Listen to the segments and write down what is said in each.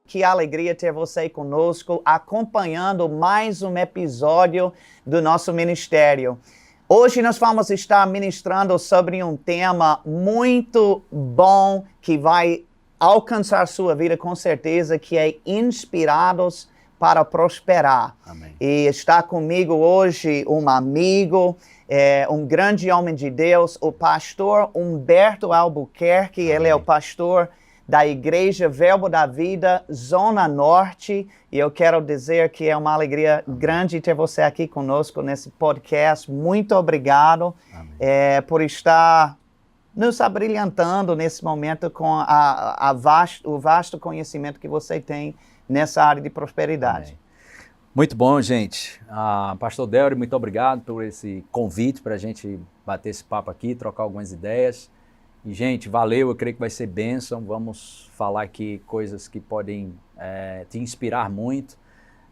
que alegria ter você conosco, acompanhando mais um episódio do nosso ministério. Hoje nós vamos estar ministrando sobre um tema muito bom que vai alcançar sua vida com certeza, que é inspirados para prosperar. Amém. E está comigo hoje um amigo, um grande homem de Deus, o pastor Humberto Albuquerque. Amém. Ele é o pastor da Igreja Verbo da Vida, Zona Norte. E eu quero dizer que é uma alegria grande ter você aqui conosco nesse podcast. Muito obrigado por estar nos abrilhantando nesse momento com o vasto conhecimento que você tem nessa área de prosperidade. Amém. Muito bom, gente. Pastor Delry, muito obrigado por esse convite para a gente bater esse papo aqui, trocar algumas ideias. E, gente, valeu, eu creio que vai ser bênção. Vamos falar aqui coisas que podem te inspirar muito.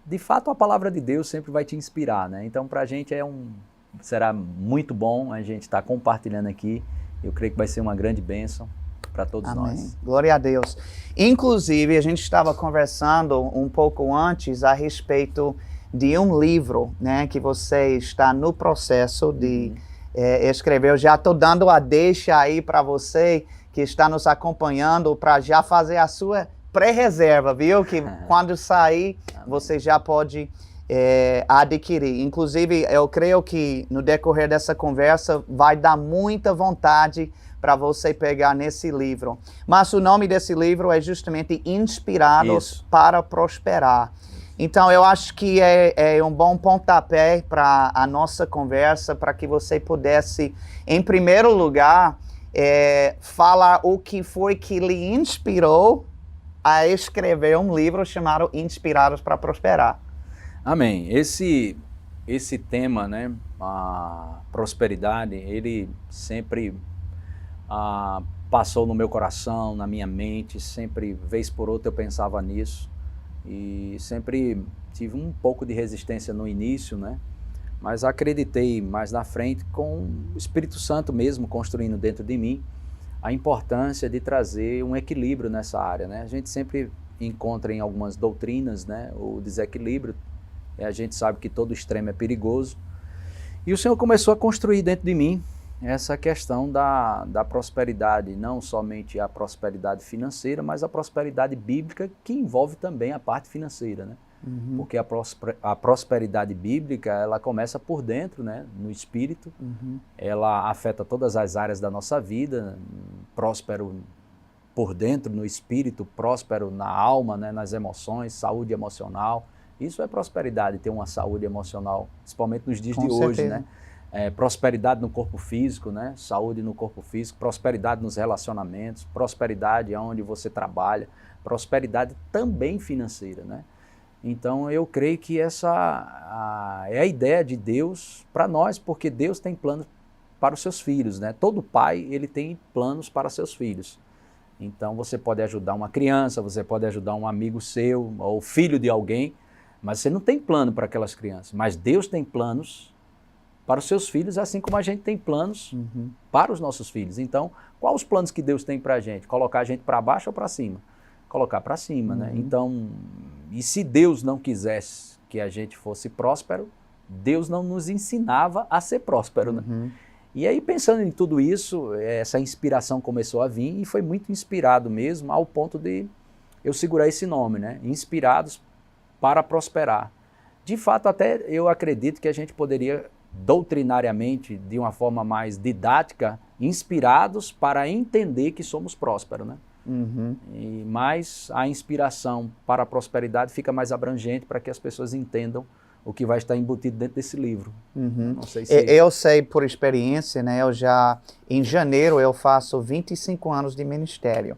De fato, a palavra de Deus sempre vai te inspirar, né? Então, para a gente será muito bom a gente estar compartilhando aqui. Eu creio que vai ser uma grande bênção para todos nós. Glória a Deus. Inclusive, a gente estava conversando um pouco antes a respeito de um livro, né, que você está no processo de escrever. Eu já estou dando a deixa aí para você que está nos acompanhando para já fazer a sua pré-reserva, viu? Que quando sair, você já pode adquirir. Inclusive, eu creio que no decorrer dessa conversa vai dar muita vontade para você pegar nesse livro. Mas o nome desse livro é justamente Inspirados para Prosperar. Então, eu acho que é um bom pontapé para a nossa conversa, para que você pudesse, em primeiro lugar, falar o que foi que lhe inspirou a escrever um livro chamado Inspirados para Prosperar. Amém. Esse tema, né, a prosperidade, ele sempre passou no meu coração, na minha mente, sempre, vez por outra, eu pensava nisso. E sempre tive um pouco de resistência no início, né? Mas acreditei mais na frente com o Espírito Santo mesmo construindo dentro de mim a importância de trazer um equilíbrio nessa área, né? A gente sempre encontra em algumas doutrinas, né, o desequilíbrio. E a gente sabe que todo extremo é perigoso. E o Senhor começou a construir dentro de mim essa questão da prosperidade, não somente a prosperidade financeira, mas a prosperidade bíblica, que envolve também a parte financeira, né? Porque a prosperidade bíblica, ela começa por dentro, né? No espírito, ela afeta todas as áreas da nossa vida, próspero por dentro, no espírito, próspero na alma, né? Nas emoções, saúde emocional. Isso é prosperidade, ter uma saúde emocional, principalmente nos dias de hoje, né? Prosperidade no corpo físico, né? Saúde no corpo físico, prosperidade nos relacionamentos, prosperidade onde você trabalha, prosperidade também financeira, né? Então eu creio que essa é a ideia de Deus para nós, porque Deus tem planos para os seus filhos, né? Todo pai, ele tem planos para seus filhos. Então você pode ajudar uma criança, você pode ajudar um amigo seu, ou filho de alguém, mas você não tem plano para aquelas crianças. Mas Deus tem planos para os seus filhos, assim como a gente tem planos para os nossos filhos. Então, quais os planos que Deus tem para a gente? Colocar a gente para baixo ou para cima? Colocar para cima, né? Então, e se Deus não quisesse que a gente fosse próspero, Deus não nos ensinava a ser próspero, né? E aí, pensando em tudo isso, essa inspiração começou a vir e foi muito inspirado mesmo, ao ponto de eu segurar esse nome, né? Inspirados para prosperar. De fato, até eu acredito que a gente poderia doutrinariamente, de uma forma mais didática, inspirados para entender que somos prósperos, né? Mas a inspiração para a prosperidade fica mais abrangente para que as pessoas entendam o que vai estar embutido dentro desse livro. Não sei se... Eu sei por experiência, né? Em janeiro eu faço 25 anos de ministério.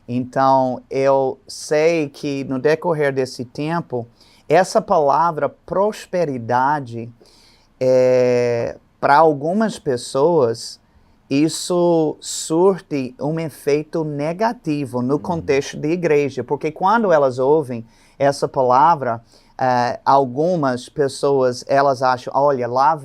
Então, eu sei que no decorrer desse tempo, essa palavra prosperidade, para algumas pessoas, isso surte um efeito negativo no contexto de igreja, porque quando elas ouvem essa palavra, algumas pessoas, elas acham, olha, lá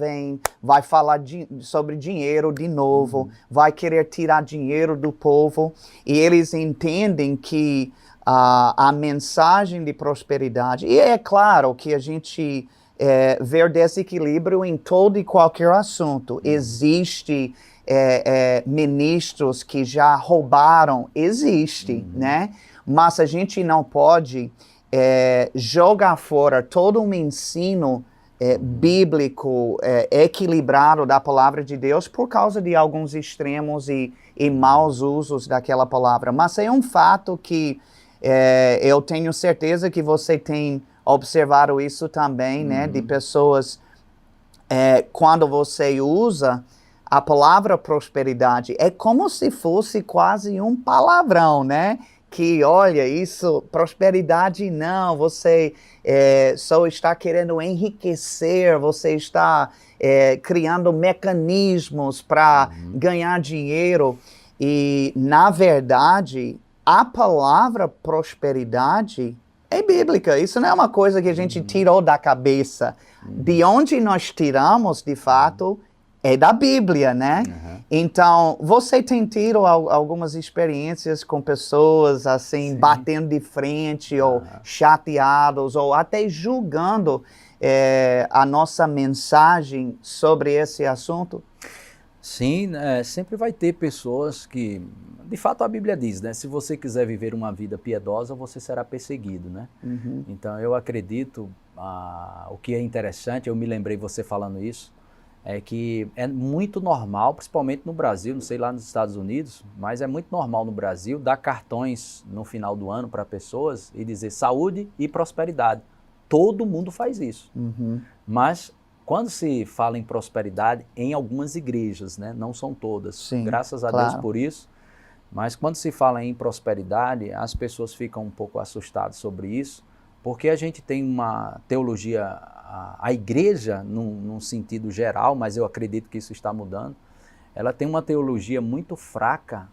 vai falar sobre dinheiro de novo, vai querer tirar dinheiro do povo, e eles entendem que a mensagem de prosperidade. E é claro que a gente vê desequilíbrio em todo e qualquer assunto. Existe ministros que já roubaram, né? Mas a gente não pode jogar fora todo um ensino bíblico equilibrado da palavra de Deus por causa de alguns extremos e maus usos daquela palavra. Mas é um fato que eu tenho certeza que você tem observado isso também, né? De pessoas, quando você usa a palavra prosperidade, é como se fosse quase um palavrão, né? Que, olha, isso, prosperidade não, você só está querendo enriquecer, você está criando mecanismos para ganhar dinheiro. E, na verdade, a palavra prosperidade é bíblica. Isso não é uma coisa que a gente tirou da cabeça. De onde nós tiramos, de fato, é da Bíblia, né? Então, você tem tido algumas experiências com pessoas, assim, batendo de frente, ou chateados, ou até julgando a nossa mensagem sobre esse assunto? Sim, sempre vai ter pessoas que, de fato a Bíblia diz, né? Se você quiser viver uma vida piedosa, você será perseguido, né? Então eu acredito, o que é interessante, eu me lembrei você falando isso, é que é muito normal, principalmente no Brasil, não sei lá nos Estados Unidos, mas é muito normal no Brasil dar cartões no final do ano para pessoas e dizer saúde e prosperidade. Todo mundo faz isso. Mas quando se fala em prosperidade, em algumas igrejas, né? Não são todas, Sim, graças a claro. Deus por isso, mas quando se fala em prosperidade, as pessoas ficam um pouco assustadas sobre isso, porque a gente tem uma teologia, a igreja, num sentido geral, mas eu acredito que isso está mudando, ela tem uma teologia muito fraca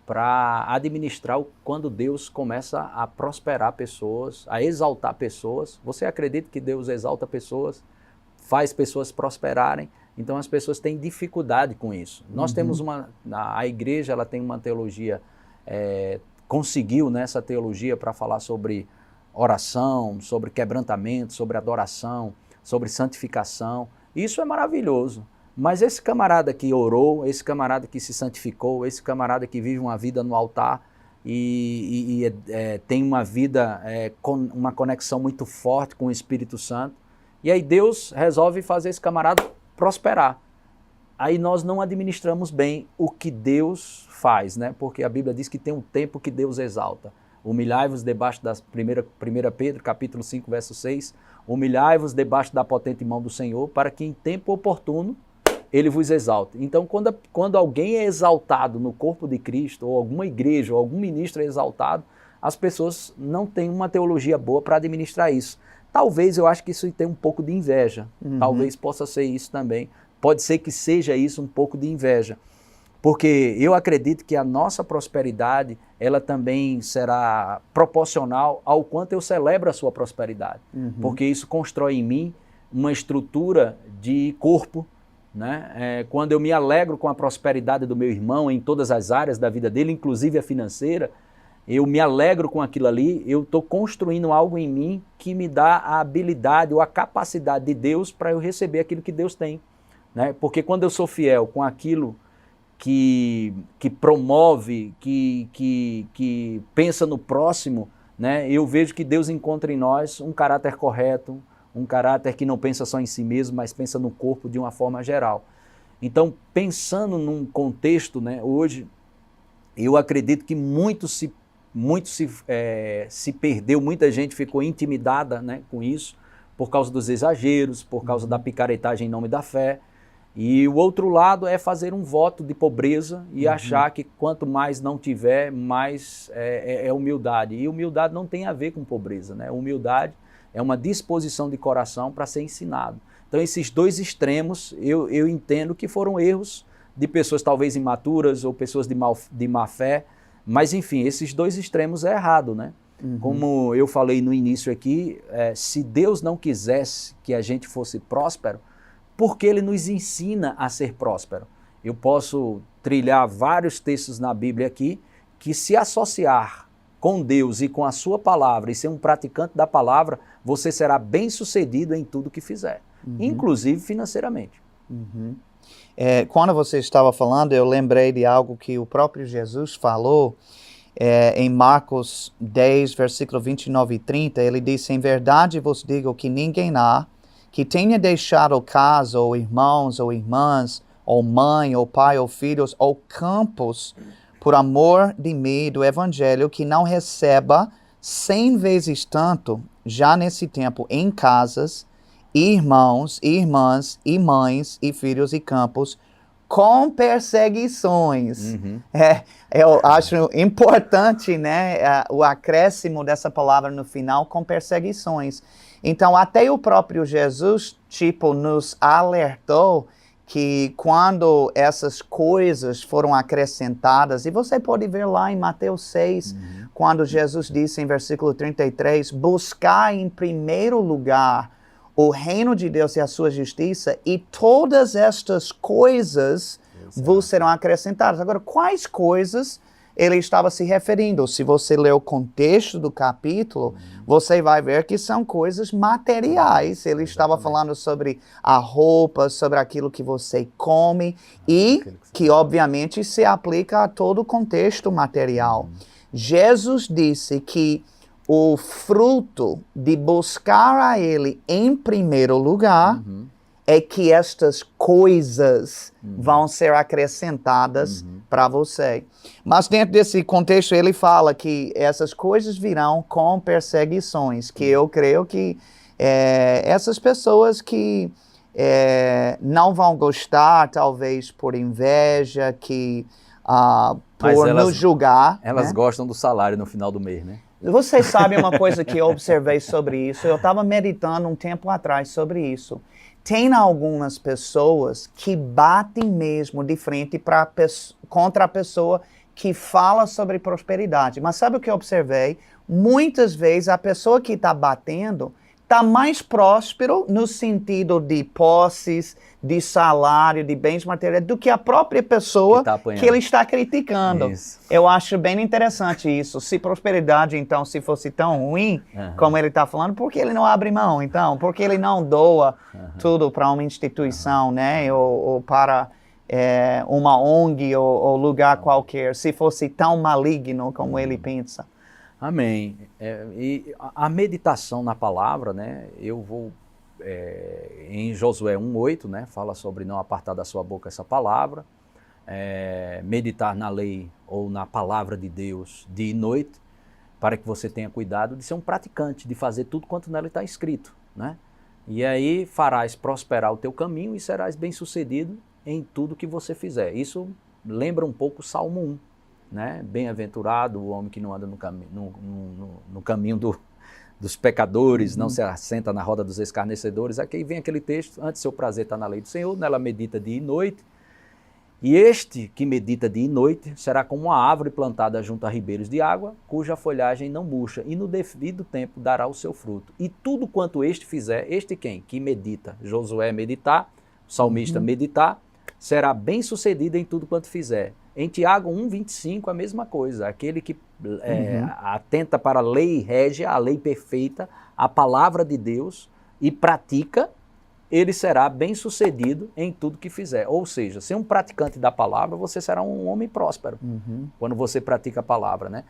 para administrar quando Deus começa a prosperar pessoas, a exaltar pessoas. Você acredita que Deus exalta pessoas, faz pessoas prosperarem? Então as pessoas têm dificuldade com isso. Nós temos a igreja, ela tem uma teologia, conseguiu nessa teologia para falar sobre oração, sobre quebrantamento, sobre adoração, sobre santificação. Isso é maravilhoso. Mas esse camarada que orou, esse camarada que se santificou, esse camarada que vive uma vida no altar e tem uma vida com uma conexão muito forte com o Espírito Santo, e aí Deus resolve fazer esse camarada prosperar. Aí nós não administramos bem o que Deus faz, né? Porque a Bíblia diz que tem um tempo que Deus exalta. Humilhai-vos debaixo da 1 Pedro, capítulo 5, verso 6, humilhai-vos debaixo da potente mão do Senhor, para que em tempo oportuno Ele vos exalte. Então, quando alguém é exaltado no corpo de Cristo, ou alguma igreja, ou algum ministro é exaltado, as pessoas não têm uma teologia boa para administrar isso. Talvez, eu acho que isso tem um pouco de inveja. Talvez possa ser isso também. Pode ser que seja isso, um pouco de inveja. Porque eu acredito que a nossa prosperidade, ela também será proporcional ao quanto eu celebro a sua prosperidade. Porque isso constrói em mim uma estrutura de corpo, né? Quando eu me alegro com a prosperidade do meu irmão em todas as áreas da vida dele, inclusive a financeira, eu me alegro com aquilo ali, eu estou construindo algo em mim que me dá a habilidade ou a capacidade de Deus para eu receber aquilo que Deus tem, né? Porque quando eu sou fiel com aquilo que promove, que pensa no próximo, né? Eu vejo que Deus encontra em nós um caráter correto, um caráter que não pensa só em si mesmo, mas pensa no corpo de uma forma geral. Então, pensando num contexto, né, hoje, eu acredito que muito se perdeu, muita gente ficou intimidada, né, com isso, por causa dos exageros, por causa da picaretagem em nome da fé. E o outro lado é fazer um voto de pobreza e achar que quanto mais não tiver, mais é humildade. E humildade não tem a ver com pobreza, né? Humildade é uma disposição de coração para ser ensinado. Então esses dois extremos eu entendo que foram erros de pessoas talvez imaturas ou pessoas de má fé, mas enfim, esses dois extremos é errado, né? Como eu falei no início aqui, se Deus não quisesse que a gente fosse próspero, porque Ele nos ensina a ser próspero. Eu posso trilhar vários textos na Bíblia aqui que se associar com Deus e com a sua palavra e ser um praticante da palavra, você será bem-sucedido em tudo que fizer, inclusive financeiramente. Quando você estava falando, eu lembrei de algo que o próprio Jesus falou em Marcos 10, versículo 29 e 30. Ele disse: em verdade vos digo que ninguém há que tenha deixado casa, ou irmãos, ou irmãs, ou mãe, ou pai, ou filhos, ou campos, por amor de mim e do evangelho, que não receba 100 vezes tanto, já nesse tempo, em casas, irmãos, irmãs, e mães, e filhos, e campos, com perseguições. Eu acho importante, né, o acréscimo dessa palavra no final, com perseguições. Então, até o próprio Jesus, nos alertou que quando essas coisas foram acrescentadas, e você pode ver lá em Mateus 6, quando Jesus disse em versículo 33, buscar em primeiro lugar o reino de Deus e a sua justiça, e todas estas coisas vos serão acrescentadas. Agora, quais coisas ele estava se referindo? Se você ler o contexto do capítulo, você vai ver que são coisas materiais. Ele estava falando sobre a roupa, sobre aquilo que você come, e que obviamente se aplica a todo o contexto material. Jesus disse que o fruto de buscar a Ele em primeiro lugar é que estas coisas vão ser acrescentadas para você. Mas dentro desse contexto ele fala que essas coisas virão com perseguições, que eu creio que essas pessoas que não vão gostar, talvez por inveja, que por nos julgar. Elas né? gostam do salário no final do mês, né? Você sabe uma coisa que eu observei sobre isso? Eu estava meditando um tempo atrás sobre isso. Tem algumas pessoas que batem mesmo de frente contra a pessoa que fala sobre prosperidade. Mas sabe o que eu observei? Muitas vezes a pessoa que está batendo está mais próspero no sentido de posses, de salário, de bens materiais, do que a própria pessoa que ele está criticando. Isso. Eu acho bem interessante isso. Se prosperidade, então, se fosse tão ruim, como ele está falando, por que ele não abre mão, então? Por que ele não doa tudo para uma instituição, né? Ou para uma ONG ou lugar qualquer, se fosse tão maligno como ele pensa? Amém. E a meditação na palavra, né? Eu vou em Josué 1:8, né? Fala sobre não apartar da sua boca essa palavra, meditar na lei ou na palavra de Deus dia e noite, para que você tenha cuidado de ser um praticante, de fazer tudo quanto nela está escrito, né? E aí farás prosperar o teu caminho e serás bem-sucedido em tudo que você fizer. Isso lembra um pouco o Salmo 1. Né? Bem-aventurado o homem que não anda no caminho dos pecadores, não se assenta na roda dos escarnecedores. Aqui vem aquele texto: antes seu prazer está na lei do Senhor, nela medita dia e noite. E este que medita dia e noite será como uma árvore plantada junto a ribeiros de água, cuja folhagem não murcha, e no devido tempo dará o seu fruto. E tudo quanto este fizer, este quem? Que medita. Josué meditar, o salmista meditar, será bem sucedido em tudo quanto fizer. Em Tiago 1:25 a mesma coisa, aquele que atenta para a lei régia, a lei perfeita, a palavra de Deus e pratica, ele será bem sucedido em tudo que fizer. Ou seja, ser um praticante da palavra, você será um homem próspero, quando você pratica a palavra, né?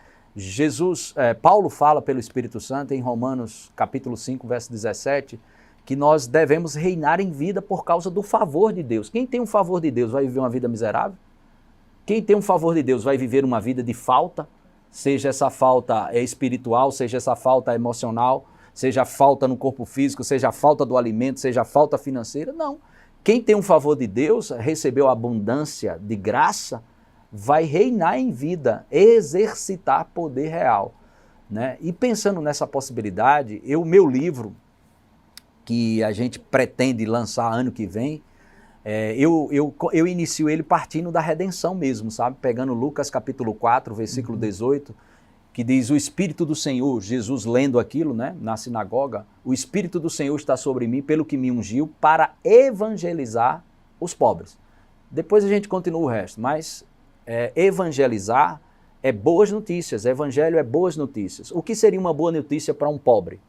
Paulo fala pelo Espírito Santo em Romanos capítulo 5, verso 17, que nós devemos reinar em vida por causa do favor de Deus. Quem tem um favor de Deus vai viver uma vida miserável? Quem tem um favor de Deus vai viver uma vida de falta, seja essa falta espiritual, seja essa falta emocional, seja a falta no corpo físico, seja a falta do alimento, seja a falta financeira. Não. Quem tem um favor de Deus, recebeu abundância de graça, vai reinar em vida, exercitar poder real, né? E pensando nessa possibilidade, meu livro, que a gente pretende lançar ano que vem, eu inicio ele partindo da redenção mesmo, sabe? Pegando Lucas capítulo 4, versículo 18, que diz: o Espírito do Senhor, Jesus lendo aquilo, né, na sinagoga, o Espírito do Senhor está sobre mim, pelo que me ungiu, para evangelizar os pobres. Depois a gente continua o resto, mas evangelizar é boas notícias, evangelho é boas notícias. O que seria uma boa notícia para um pobre?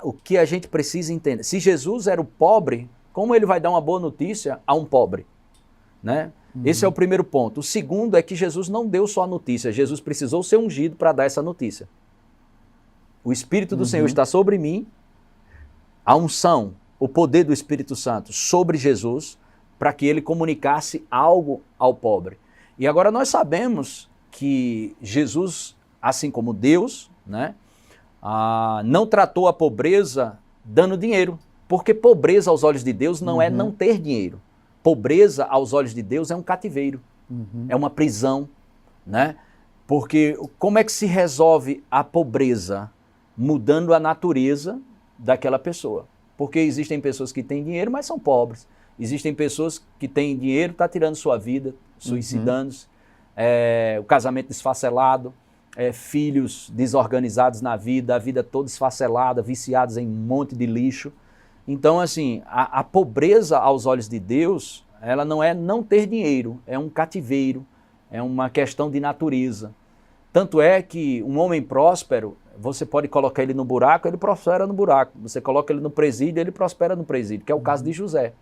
O que a gente precisa entender. Se Jesus era o pobre, como ele vai dar uma boa notícia a um pobre? Né? Esse é o primeiro ponto. O segundo é que Jesus não deu só a notícia, Jesus precisou ser ungido para dar essa notícia. O Espírito do Senhor está sobre mim, a unção, o poder do Espírito Santo sobre Jesus, para que ele comunicasse algo ao pobre. E agora nós sabemos que Jesus, assim como Deus, né, não tratou a pobreza dando dinheiro, porque pobreza aos olhos de Deus não é não ter dinheiro. Pobreza aos olhos de Deus é um cativeiro, é uma prisão, né? Porque como é que se resolve a pobreza? Mudando a natureza daquela pessoa. Porque existem pessoas que têm dinheiro, mas são pobres. Existem pessoas que têm dinheiro, estão tirando sua vida, suicidando-se, o casamento desfacelado, filhos desorganizados na vida, a vida toda desfacelada, viciados em um monte de lixo. Então, assim, a pobreza aos olhos de Deus, ela não é não ter dinheiro, é um cativeiro, é uma questão de natureza. Tanto é que um homem próspero, você pode colocar ele no buraco, ele prospera no buraco. Você coloca ele no presídio, ele prospera no presídio, que é o caso de José.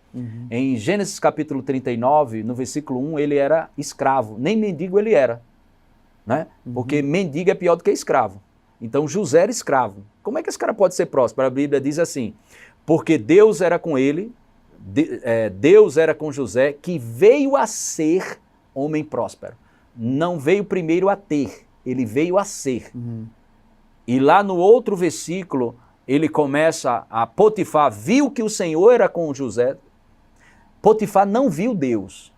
Em Gênesis capítulo 39, no versículo 1, ele era escravo, nem mendigo ele era, né? Porque mendigo é pior do que escravo. Então José era escravo. Como é que esse cara pode ser próspero? A Bíblia diz assim, porque Deus era com ele, Deus era com José, que veio a ser homem próspero. Não veio primeiro a ter, ele veio a ser. E lá no outro versículo, ele começa a Potifar viu que o Senhor era com José. Potifar não viu Deus.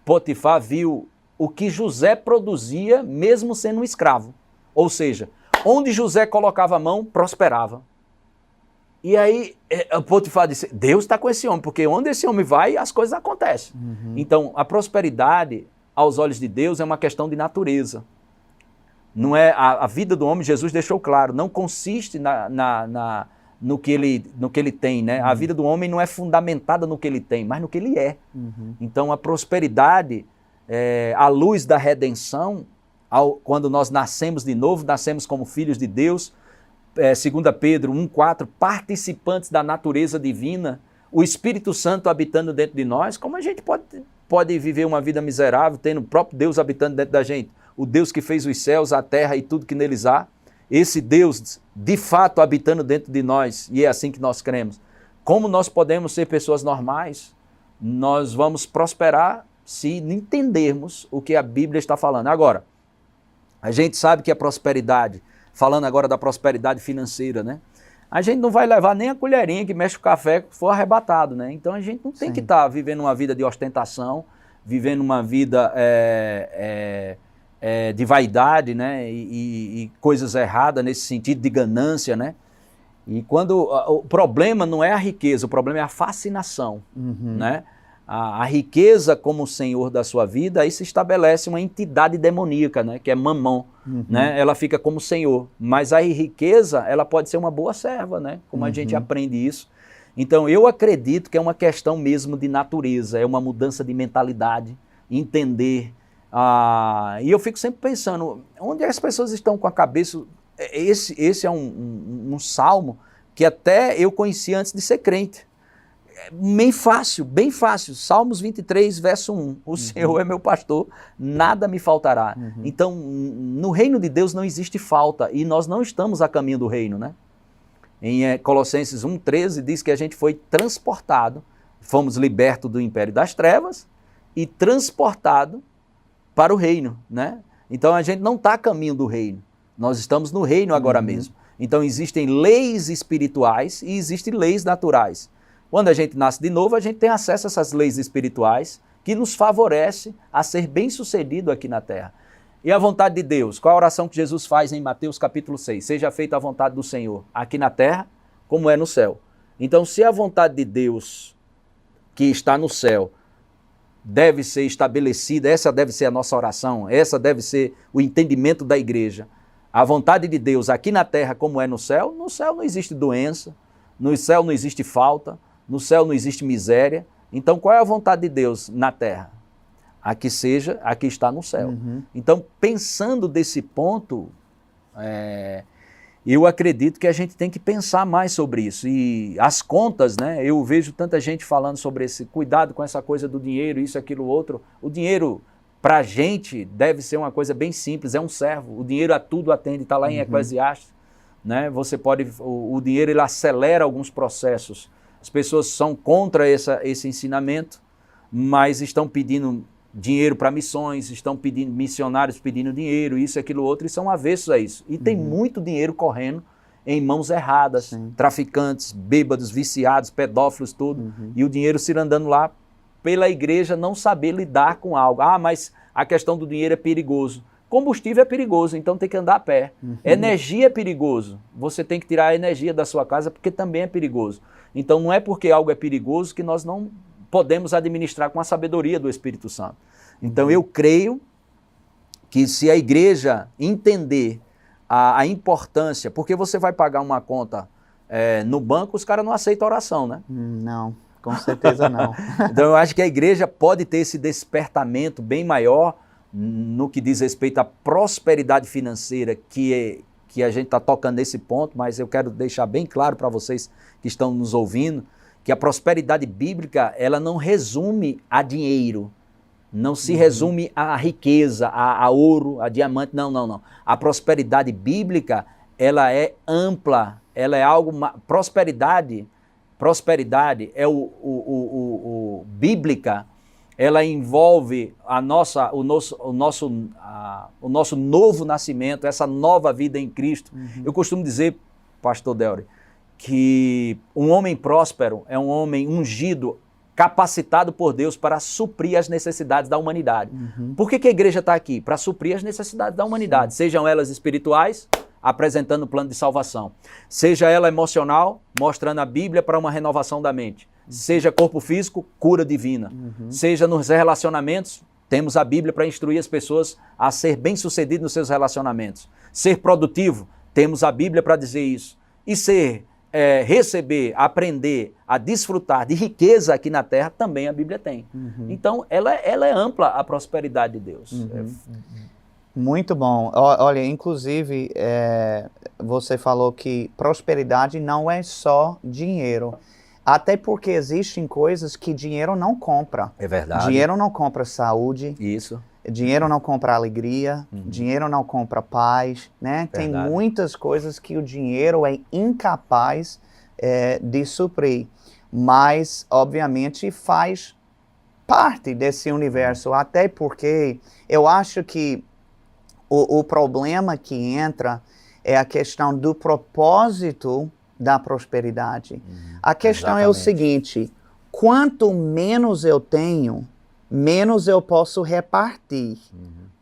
Potifar viu o que José produzia mesmo sendo um escravo. Ou seja, onde José colocava a mão, prosperava. E aí Potifar disse, Deus está com esse homem, porque onde esse homem vai, as coisas acontecem. Então, a prosperidade, aos olhos de Deus, é uma questão de natureza. Não é a vida do homem, Jesus deixou claro, não consiste no que ele tem, né? A vida do homem não é fundamentada no que ele tem, mas no que ele é. Então a prosperidade, à luz da redenção, quando nós nascemos de novo, nascemos como filhos de Deus, 2 Pedro 1,4, participantes da natureza divina, o Espírito Santo habitando dentro de nós, como a gente pode viver uma vida miserável, tendo o próprio Deus habitando dentro da gente? O Deus que fez os céus, a terra e tudo que neles há, esse Deus de fato habitando dentro de nós, e é assim que nós cremos. Como nós podemos ser pessoas normais? Nós vamos prosperar se entendermos o que a Bíblia está falando. Agora, a gente sabe que a prosperidade, falando agora da prosperidade financeira, né? A gente não vai levar nem a colherinha que mexe o café se for arrebatado, né? Então a gente não tem que estar vivendo uma vida de ostentação, vivendo uma vida de vaidade, né? E coisas erradas nesse sentido de ganância, né? E quando o problema não é a riqueza, o problema é a fascinação, né? A riqueza como o senhor da sua vida, aí se estabelece uma entidade demoníaca, né? Que é Mamon, né? Ela fica como senhor, mas a riqueza, ela pode ser uma boa serva, né? Como a gente aprende isso. Então eu acredito que é uma questão mesmo de natureza, é uma mudança de mentalidade, entender. E eu fico sempre pensando, onde as pessoas estão com a cabeça. Esse é um salmo que até eu conheci antes de ser crente. Bem fácil. Salmos 23, verso 1. O Senhor é meu pastor, nada me faltará. Então, no reino de Deus não existe falta e nós não estamos a caminho do reino, né? Em Colossenses 1,13 diz que a gente foi transportado, fomos libertos do império das trevas e transportado para o reino, né? Então a gente não está a caminho do reino, nós estamos no reino agora mesmo. Então existem leis espirituais e existem leis naturais. Quando a gente nasce de novo, a gente tem acesso a essas leis espirituais que nos favorece a ser bem-sucedido aqui na terra. E a vontade de Deus? Qual a oração que Jesus faz em Mateus capítulo 6? Seja feita a vontade do Senhor, aqui na terra, como é no céu. Então, se a vontade de Deus que está no céu deve ser estabelecida, essa deve ser a nossa oração, essa deve ser o entendimento da igreja. A vontade de Deus aqui na terra, como é no céu não existe doença, no céu não existe falta, no céu não existe miséria. Então, qual é a vontade de Deus na terra? a que seja a que está no céu. Então, pensando desse ponto, eu acredito que a gente tem que pensar mais sobre isso. E as contas, né? Eu vejo tanta gente falando sobre esse cuidado com essa coisa do dinheiro, isso, aquilo, outro. O dinheiro, para a gente, deve ser uma coisa bem simples, é um servo. O dinheiro a tudo atende, está lá em Eclesiastes. Né? O dinheiro ele acelera alguns processos. As pessoas são contra esse ensinamento, mas estão pedindo dinheiro para missões, estão pedindo missionários pedindo dinheiro, isso, aquilo, outro, e são avessos a isso. E tem muito dinheiro correndo em mãos erradas, traficantes, bêbados, viciados, pedófilos, tudo, e o dinheiro se andando lá pela igreja não saber lidar com algo. Ah, mas a questão do dinheiro é perigoso. Combustível é perigoso, então tem que andar a pé. Energia é perigoso, você tem que tirar a energia da sua casa porque também é perigoso. Então não é porque algo é perigoso que nós não podemos administrar com a sabedoria do Espírito Santo. Então eu creio que se a igreja entender a importância, porque você vai pagar uma conta no banco, os caras não aceitam oração, né? Não, com certeza não. Então eu acho que a igreja pode ter esse despertamento bem maior no que diz respeito à prosperidade financeira, que a gente está tocando nesse ponto, mas eu quero deixar bem claro para vocês que estão nos ouvindo, que a prosperidade bíblica, ela não resume a dinheiro, não se resume a riqueza, a ouro, a diamante, não. A prosperidade bíblica, ela é ampla, ela é algo... Prosperidade é bíblica, ela envolve o nosso novo nascimento, essa nova vida em Cristo. Eu costumo dizer, pastor Delry, que um homem próspero é um homem ungido, capacitado por Deus para suprir as necessidades da humanidade. Por que a igreja está aqui? Para suprir as necessidades da humanidade, sejam elas espirituais, apresentando o plano de salvação, seja ela emocional, mostrando a Bíblia para uma renovação da mente, seja corpo físico, cura divina, seja nos relacionamentos, temos a Bíblia para instruir as pessoas a ser bem-sucedido nos seus relacionamentos, ser produtivo, temos a Bíblia para dizer isso, e receber, aprender a desfrutar de riqueza aqui na terra, também a Bíblia tem. Então, ela é ampla, a prosperidade de Deus. Muito bom. Olha, inclusive, você falou que prosperidade não é só dinheiro. Até porque existem coisas que dinheiro não compra. É verdade. Dinheiro não compra saúde. Isso. Dinheiro não compra alegria. Dinheiro não compra paz, né? Tem muitas coisas que o dinheiro é incapaz de suprir. Mas, obviamente, faz parte desse universo. Até porque eu acho que o problema que entra é a questão do propósito da prosperidade. A questão é o seguinte: quanto menos eu tenho, menos eu posso repartir.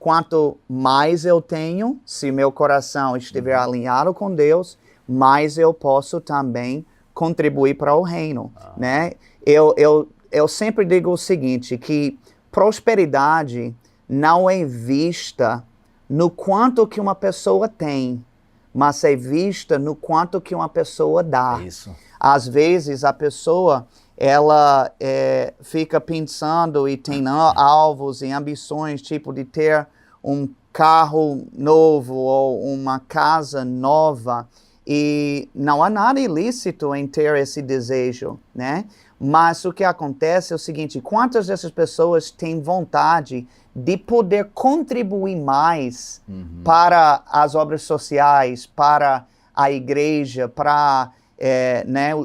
Quanto mais eu tenho, se meu coração estiver alinhado com Deus, mais eu posso também contribuir para o reino, né? Eu sempre digo o seguinte, que prosperidade não é vista no quanto que uma pessoa tem, mas é vista no quanto que uma pessoa dá. Isso. Às vezes a pessoa, ela fica pensando e tem alvos e ambições, tipo de ter um carro novo ou uma casa nova, e não há nada ilícito em ter esse desejo, né? Mas o que acontece é o seguinte: quantas dessas pessoas têm vontade de poder contribuir mais para as obras sociais, para a igreja, para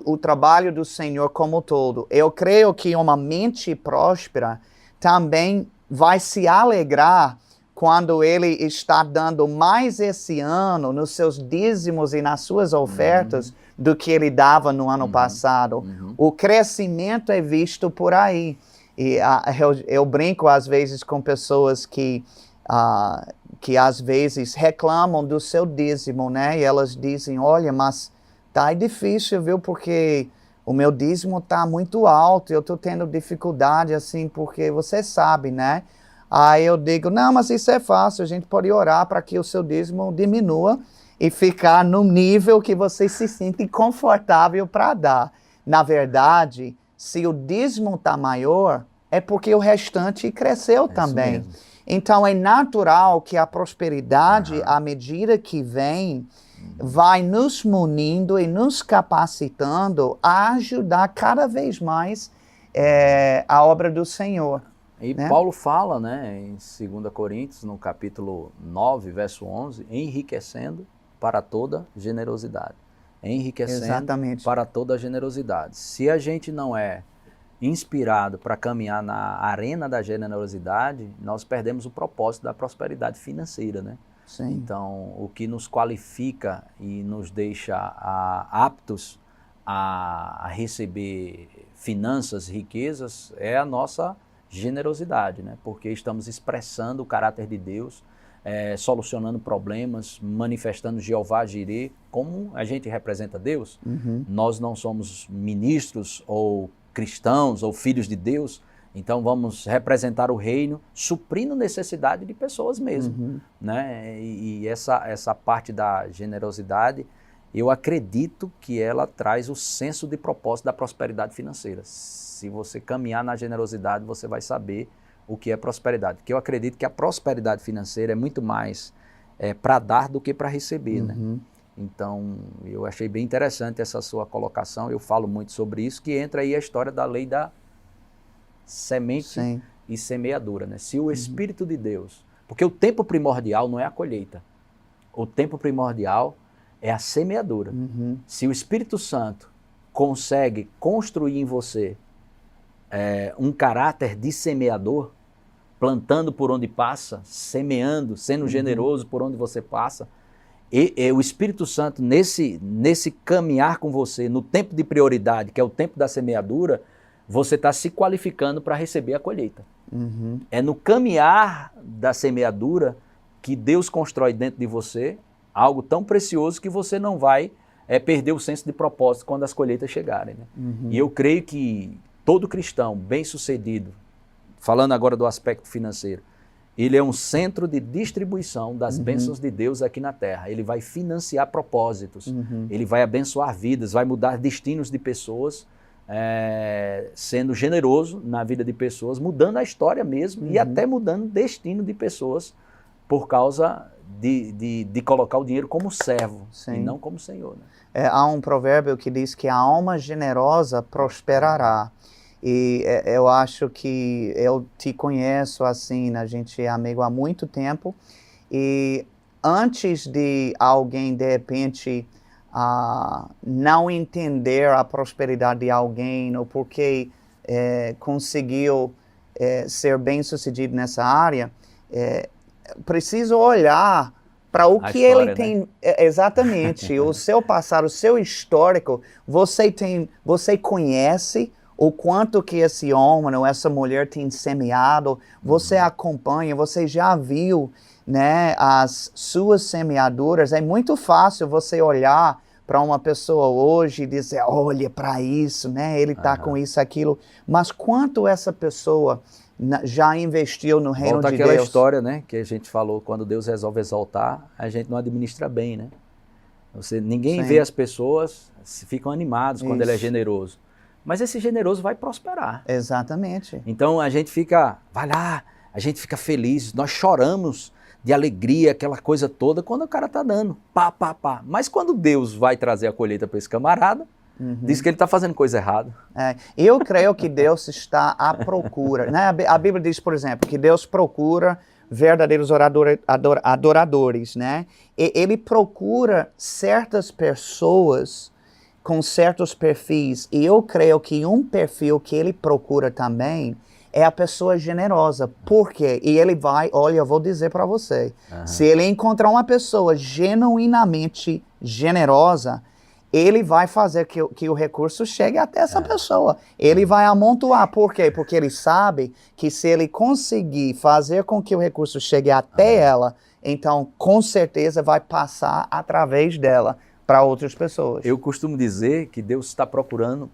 o trabalho do Senhor como um todo? Eu creio que uma mente próspera também vai se alegrar quando ele está dando mais esse ano nos seus dízimos e nas suas ofertas do que ele dava no ano passado. O crescimento é visto por aí. E eu brinco às vezes com pessoas que às vezes reclamam do seu dízimo, né? E elas dizem: olha, mas tá difícil, viu? Porque o meu dízimo tá muito alto, eu tô tendo dificuldade, assim, porque você sabe, né? Aí eu digo: não, mas isso é fácil, a gente pode orar para que o seu dízimo diminua e ficar no nível que você se sente confortável para dar. Na verdade, se o dízimo está maior, é porque o restante cresceu também. Mesmo. Então é natural que a prosperidade, à medida que vem, vai nos munindo e nos capacitando a ajudar cada vez mais a obra do Senhor. E né? Paulo fala, né, em 2 Coríntios, no capítulo 9, verso 11, enriquecendo para toda generosidade. Enriquecendo Exatamente. para toda generosidade. Se a gente não é inspirado para caminhar na arena da generosidade, nós perdemos o propósito da prosperidade financeira, né? Sim. Então, o que nos qualifica e nos deixa aptos a receber finanças, riquezas, é a nossa generosidade, né? Porque estamos expressando o caráter de Deus, solucionando problemas, manifestando Jeová Jireh. Como a gente representa Deus, nós não somos ministros ou cristãos ou filhos de Deus, então vamos representar o reino suprindo necessidade de pessoas mesmo. Né? E essa parte da generosidade, eu acredito que ela traz o senso de propósito da prosperidade financeira. Se você caminhar na generosidade, você vai saber o que é prosperidade. Porque eu acredito que a prosperidade financeira é muito mais para dar do que para receber, né? Então, eu achei bem interessante essa sua colocação, eu falo muito sobre isso, que entra aí a história da lei da semente e semeadura, né? Se o Espírito de Deus... Porque o tempo primordial não é a colheita, o tempo primordial é a semeadura. Se o Espírito Santo consegue construir em você um caráter de semeador, plantando por onde passa, semeando, sendo generoso por onde você passa, e o Espírito Santo, nesse caminhar com você, no tempo de prioridade, que é o tempo da semeadura, você está se qualificando para receber a colheita. É no caminhar da semeadura que Deus constrói dentro de você algo tão precioso que você não vai perder o senso de propósito quando as colheitas chegarem. Né? E eu creio que todo cristão bem-sucedido, falando agora do aspecto financeiro, ele é um centro de distribuição das bênçãos de Deus aqui na terra. Ele vai financiar propósitos, ele vai abençoar vidas, vai mudar destinos de pessoas, sendo generoso na vida de pessoas, mudando a história mesmo e até mudando o destino de pessoas por causa de colocar o dinheiro como servo e não como senhor. Né? Há um provérbio que diz que a alma generosa prosperará. E eu acho que eu te conheço assim, a gente é amigo há muito tempo, e antes de alguém, de repente, não entender a prosperidade de alguém, ou porque conseguiu ser bem-sucedido nessa área, preciso olhar para o que história, ele tem, exatamente, o seu passado, o seu histórico, você conhece o quanto que esse homem ou essa mulher tem semeado, você acompanha, você já viu, né, as suas semeaduras. É muito fácil você olhar para uma pessoa hoje e dizer, olha para isso, né, ele está com isso, aquilo. Mas quanto essa pessoa já investiu no reino de Deus? Volta aquela história, né, que a gente falou, quando Deus resolve exaltar, a gente não administra bem, né? Ninguém vê as pessoas, ficam animados quando ele é generoso. Mas esse generoso vai prosperar. Exatamente. Então a gente fica, vai lá, a gente fica feliz, nós choramos de alegria, aquela coisa toda, quando o cara está dando, pá. Mas quando Deus vai trazer a colheita para esse camarada, diz que ele está fazendo coisa errada. Eu creio que Deus está à procura. Né? A Bíblia diz, por exemplo, que Deus procura verdadeiros adoradores. Né? Ele procura certas pessoas com certos perfis, e eu creio que um perfil que ele procura também é a pessoa generosa. Por quê? E ele vai, olha, eu vou dizer para você, se ele encontrar uma pessoa genuinamente generosa, ele vai fazer que o recurso chegue até essa pessoa. Ele vai amontoar. Por quê? Porque ele sabe que se ele conseguir fazer com que o recurso chegue até ela, então com certeza vai passar através dela para outras pessoas. Eu costumo dizer que Deus está procurando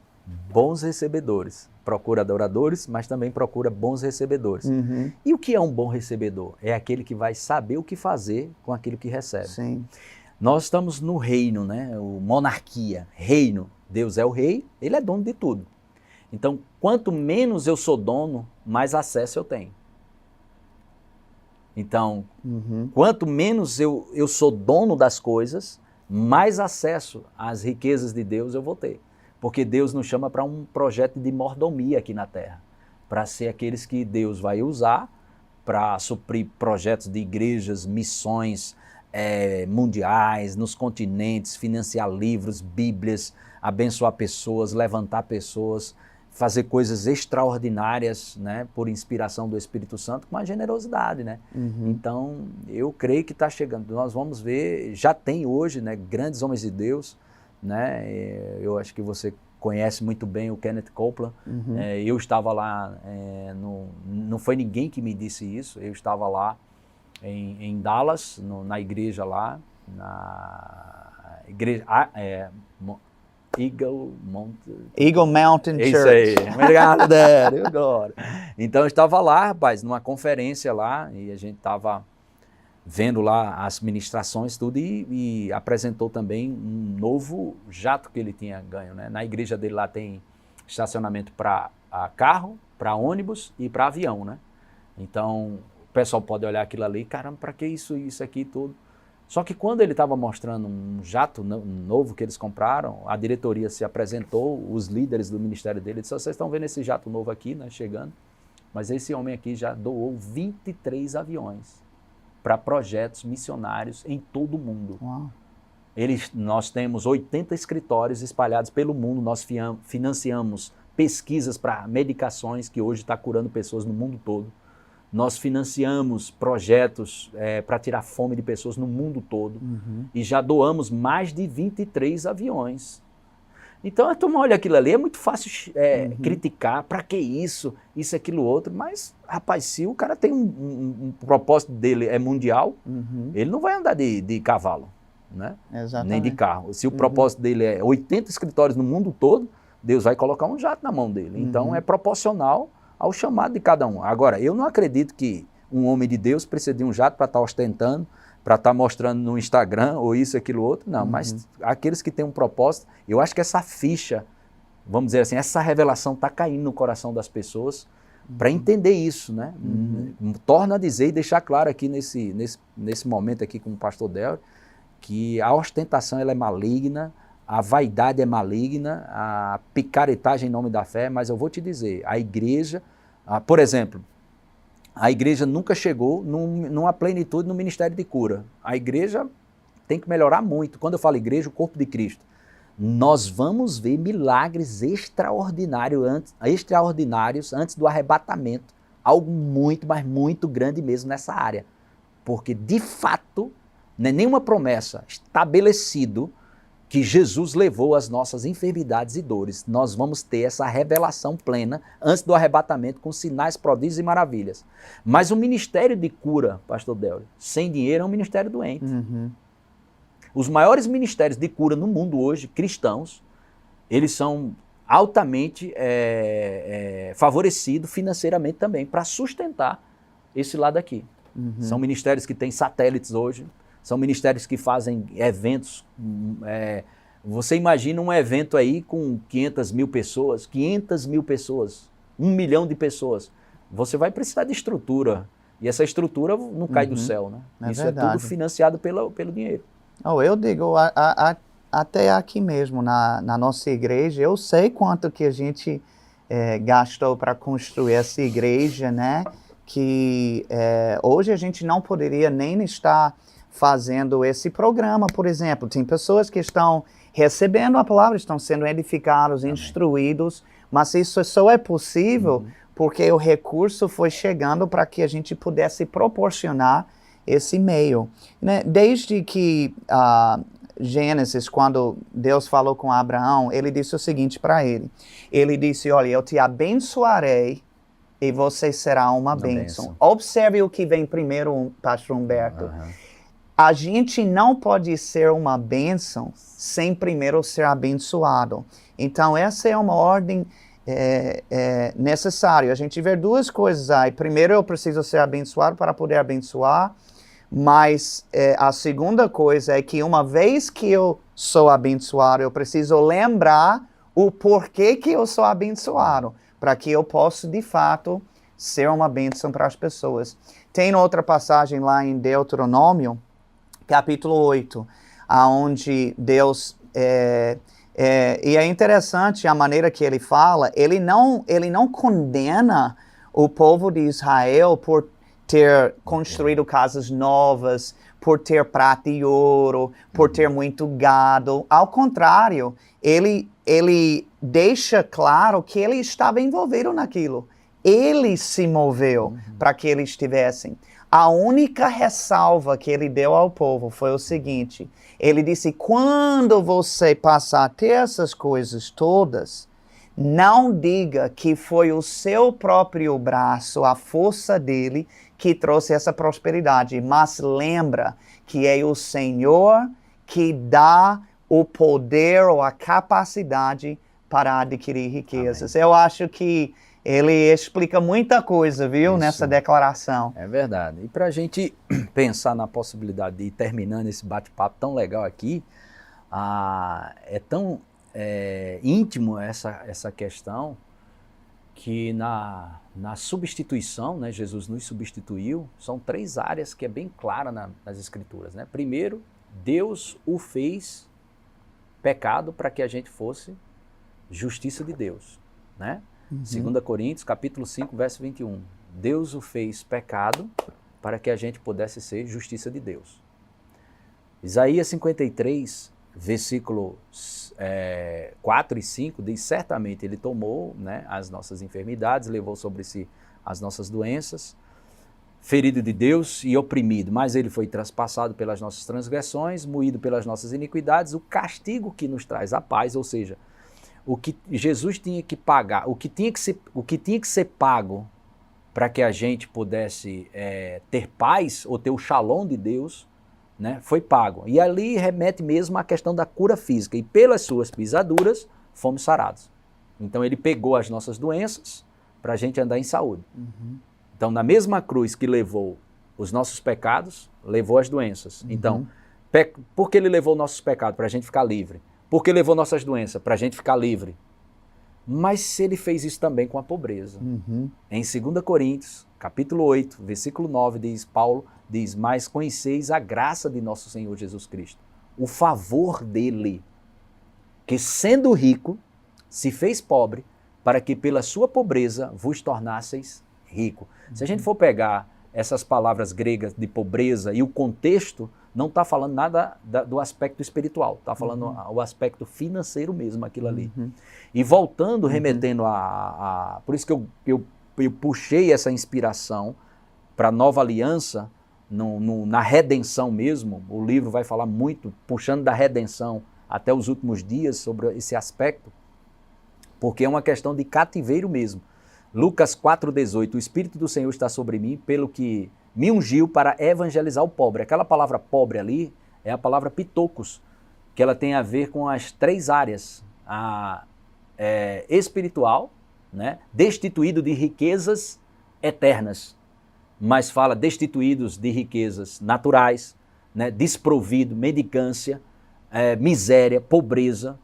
bons recebedores. Procura adoradores, mas também procura bons recebedores. E o que é um bom recebedor? É aquele que vai saber o que fazer com aquilo que recebe. Sim. Nós estamos no reino, né? Monarquia, reino. Deus é o rei, ele é dono de tudo. Então, quanto menos eu sou dono, mais acesso eu tenho. Então, quanto menos eu sou dono das coisas, mais acesso às riquezas de Deus eu vou ter. Porque Deus nos chama para um projeto de mordomia aqui na Terra, para ser aqueles que Deus vai usar para suprir projetos de igrejas, missões mundiais, nos continentes, financiar livros, bíblias, abençoar pessoas, levantar pessoas, fazer coisas extraordinárias, né, por inspiração do Espírito Santo, com a generosidade, né? Então, eu creio que está chegando. Nós vamos ver, já tem hoje, né, grandes homens de Deus, né? Eu acho que você conhece muito bem o Kenneth Copeland. Eu estava lá, não foi ninguém que me disse isso, eu estava lá em Dallas, na igreja lá, na igreja... Eagle Mountain Church. Isso aí. Obrigado, Dério. Glória. Então, eu estava lá, rapaz, numa conferência lá, e a gente estava vendo lá as ministrações, tudo, e apresentou também um novo jato que ele tinha ganho, né? Na igreja dele lá tem estacionamento para carro, para ônibus e para avião, né? Então, o pessoal pode olhar aquilo ali, caramba, para que isso aqui tudo? Só que quando ele estava mostrando um jato novo que eles compraram, a diretoria se apresentou, os líderes do ministério dele disseram, vocês estão vendo esse jato novo aqui, né, chegando? Mas esse homem aqui já doou 23 aviões para projetos missionários em todo o mundo. Uau. Nós temos 80 escritórios espalhados pelo mundo, nós financiamos pesquisas para medicações que hoje está curando pessoas no mundo todo. Nós financiamos projetos para tirar fome de pessoas no mundo todo e já doamos mais de 23 aviões. Então, a turma olha aquilo ali, é muito fácil criticar, para que isso, aquilo, outro, mas, rapaz, se o cara tem um propósito dele é mundial, ele não vai andar de cavalo, né? Exatamente. Nem de carro. Se o propósito dele é 80 escritórios no mundo todo, Deus vai colocar um jato na mão dele. Então, é proporcional ao chamado de cada um. Agora, eu não acredito que um homem de Deus precisa de um jato para estar ostentando, para estar mostrando no Instagram ou isso, aquilo, outro. Não, mas aqueles que têm um propósito, eu acho que essa ficha, vamos dizer assim, essa revelação está caindo no coração das pessoas para entender isso, né? Torna a dizer e deixar claro aqui nesse momento aqui com o pastor Del, que a ostentação ela é maligna, a vaidade é maligna, a picaretagem em nome da fé, mas eu vou te dizer, a igreja, por exemplo, a igreja nunca chegou numa plenitude no ministério de cura. A igreja tem que melhorar muito. Quando eu falo igreja, o corpo de Cristo. Nós vamos ver milagres extraordinários antes do arrebatamento. Algo muito, mas muito grande mesmo nessa área. Porque, de fato, não é nenhuma promessa estabelecido que Jesus levou as nossas enfermidades e dores. Nós vamos ter essa revelação plena antes do arrebatamento com sinais, prodígios e maravilhas. Mas o ministério de cura, pastor Del, sem dinheiro é um ministério doente. Os maiores ministérios de cura no mundo hoje, cristãos, eles são altamente favorecidos financeiramente também para sustentar esse lado aqui. São ministérios que têm satélites hoje, são ministérios que fazem eventos. Você imagina um evento aí com 500 mil pessoas, 1 milhão de pessoas. Você vai precisar de estrutura. E essa estrutura não cai do céu, né? Isso verdade. É tudo financiado pelo dinheiro. Eu digo, até aqui mesmo, na nossa igreja, eu sei quanto que a gente gastou para construir essa igreja, né? Que hoje a gente não poderia nem estar fazendo esse programa, por exemplo. Tem pessoas que estão recebendo a palavra, estão sendo edificados, instruídos, mas isso só é possível porque o recurso foi chegando para que a gente pudesse proporcionar esse meio. Né? Desde que Gênesis, quando Deus falou com Abraão, ele disse o seguinte para ele. Ele disse, olha, eu te abençoarei e você será uma bênção. Observe o que vem primeiro, pastor Humberto. A gente não pode ser uma bênção sem primeiro ser abençoado. Então, essa é uma ordem necessária. A gente vê duas coisas aí. Primeiro, eu preciso ser abençoado para poder abençoar. Mas a segunda coisa é que uma vez que eu sou abençoado, eu preciso lembrar o porquê que eu sou abençoado, para que eu possa, de fato, ser uma bênção para as pessoas. Tem outra passagem lá em Deuteronômio, capítulo 8, onde Deus... e é interessante a maneira que ele fala, ele não condena o povo de Israel por ter construído casas novas, por ter prata e ouro, por ter muito gado. Ao contrário, ele deixa claro que ele estava envolvido naquilo. Ele se moveu para que eles estivessem. A única ressalva que ele deu ao povo foi o seguinte: ele disse, quando você passar a ter essas coisas todas, não diga que foi o seu próprio braço, a força dele, que trouxe essa prosperidade, mas lembra que é o Senhor que dá o poder ou a capacidade para adquirir riquezas. Amém. Eu acho que ele explica muita coisa, viu, isso, nessa declaração. É verdade. E para a gente pensar na possibilidade de ir terminando esse bate-papo tão legal aqui, é tão íntimo essa questão, que na substituição, né, Jesus nos substituiu, são 3 áreas que é bem clara nas Escrituras. Né? Primeiro, Deus o fez pecado para que a gente fosse justiça de Deus. Né? 2 Coríntios, capítulo 5, verso 21. Deus o fez pecado para que a gente pudesse ser justiça de Deus. Isaías 53, versículo 4 e 5, diz, certamente ele tomou, né, as nossas enfermidades, levou sobre si as nossas doenças, ferido de Deus e oprimido, mas ele foi traspassado pelas nossas transgressões, moído pelas nossas iniquidades, o castigo que nos traz a paz, ou seja, o que Jesus tinha que pagar, o que tinha que ser pago para que a gente pudesse ter paz, ou ter o shalom de Deus, né, foi pago. E ali remete mesmo à questão da cura física. E pelas suas pisaduras, fomos sarados. Então ele pegou as nossas doenças para a gente andar em saúde. Então na mesma cruz que levou os nossos pecados, levou as doenças. Então, por que ele levou nossos pecados? Para a gente ficar livre. Por que levou nossas doenças? Para a gente ficar livre. Mas ele fez isso também com a pobreza. Em 2 Coríntios, capítulo 8, versículo 9, Paulo diz, mas conheceis a graça de nosso Senhor Jesus Cristo, o favor dele, que sendo rico, se fez pobre, para que pela sua pobreza vos tornasseis rico. Se a gente for pegar essas palavras gregas de pobreza e o contexto, não está falando nada do aspecto espiritual, está falando o aspecto financeiro mesmo, aquilo ali. E voltando, remetendo por isso que eu puxei essa inspiração para a nova aliança, na redenção mesmo. O livro vai falar muito, puxando da redenção até os últimos dias, sobre esse aspecto, porque é uma questão de cativeiro mesmo. Lucas 4,18, o Espírito do Senhor está sobre mim, pelo que me ungiu para evangelizar o pobre. Aquela palavra pobre ali é a palavra pitocos, que ela tem a ver com as 3 áreas. Espiritual, né? Destituído de riquezas eternas, mas fala destituídos de riquezas naturais, né? Desprovido, mendicância, miséria, pobreza,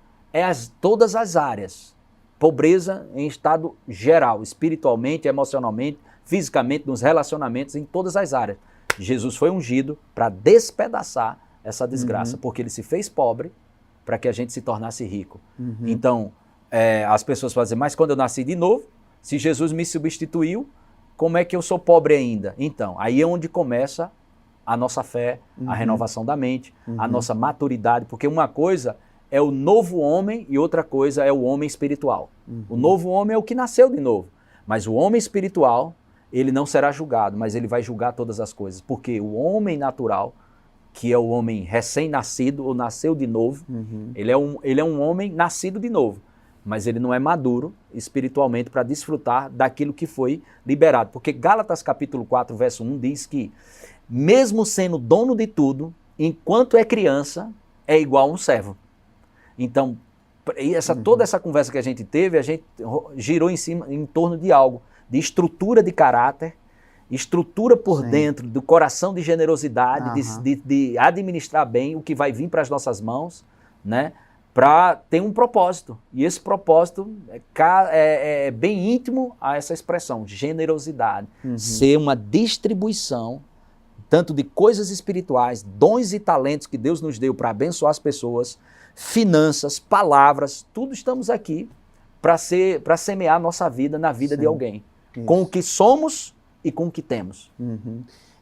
todas as áreas. Pobreza em estado geral, espiritualmente, emocionalmente, fisicamente, nos relacionamentos, em todas as áreas. Jesus foi ungido para despedaçar essa desgraça, porque ele se fez pobre para que a gente se tornasse rico. Então, as pessoas falam assim, mas quando eu nasci de novo, se Jesus me substituiu, como é que eu sou pobre ainda? Então, aí é onde começa a nossa fé, a renovação da mente, a nossa maturidade, porque uma coisa é o novo homem e outra coisa é o homem espiritual. O novo homem é o que nasceu de novo, mas o homem espiritual, ele não será julgado, mas ele vai julgar todas as coisas, porque o homem natural, que é o homem recém-nascido ou nasceu de novo, ele é um homem nascido de novo, mas ele não é maduro espiritualmente para desfrutar daquilo que foi liberado. Porque Gálatas capítulo 4, verso 1 diz que, mesmo sendo dono de tudo, enquanto é criança, é igual a um servo. Então, toda essa conversa que a gente teve, a gente girou em torno de algo, de estrutura de caráter, estrutura por dentro, do coração de generosidade, de administrar bem o que vai vir para as nossas mãos, né? para ter um propósito. E esse propósito é bem íntimo a essa expressão, generosidade. Ser uma distribuição, tanto de coisas espirituais, dons e talentos que Deus nos deu para abençoar as pessoas, finanças, palavras, tudo estamos aqui para semear a nossa vida na vida de alguém. Isso. Com o que somos e com o que temos.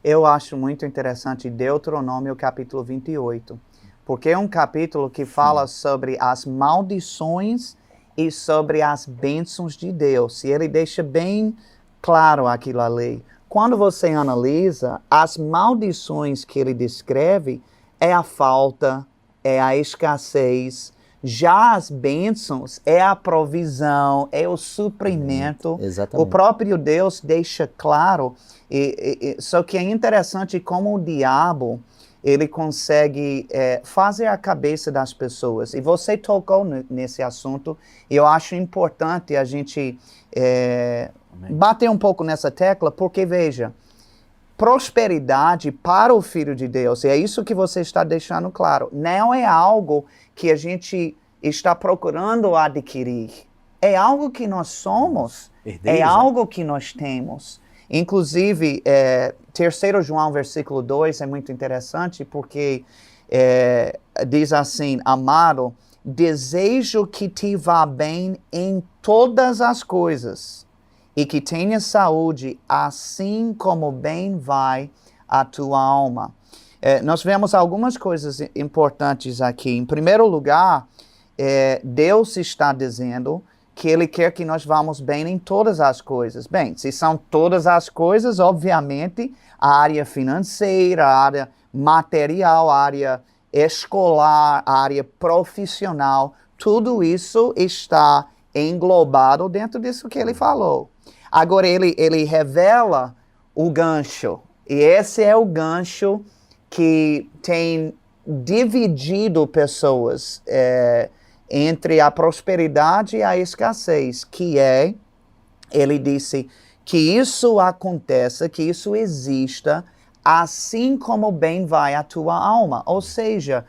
Eu acho muito interessante Deuteronômio capítulo 28. Porque é um capítulo que fala sobre as maldições e sobre as bênçãos de Deus. E ele deixa bem claro aquilo ali. Quando você analisa, as maldições que ele descreve é a falta, é a escassez. Já as bênçãos é a provisão, é o suprimento. Exatamente. O próprio Deus deixa claro. Só que é interessante como o diabo ele consegue fazer a cabeça das pessoas. E você tocou nesse assunto, e eu acho importante a gente bater um pouco nessa tecla, porque, veja, prosperidade para o Filho de Deus, e é isso que você está deixando claro, não é algo que a gente está procurando adquirir. É algo que nós somos, é algo que nós temos. Inclusive, 3 João, versículo 2, é muito interessante, porque diz assim, amado, desejo que te vá bem em todas as coisas, e que tenha saúde, assim como bem vai a tua alma. Nós vemos algumas coisas importantes aqui. Em primeiro lugar, Deus está dizendo que Ele quer que nós vamos bem em todas as coisas. Bem, se são todas as coisas, obviamente, a área financeira, a área material, a área escolar, a área profissional, tudo isso está englobado dentro disso que ele falou. Agora, ele revela o gancho, e esse é o gancho que tem dividido pessoas entre a prosperidade e a escassez, que ele disse que isso aconteça, que isso exista, assim como bem vai a tua alma. Ou seja,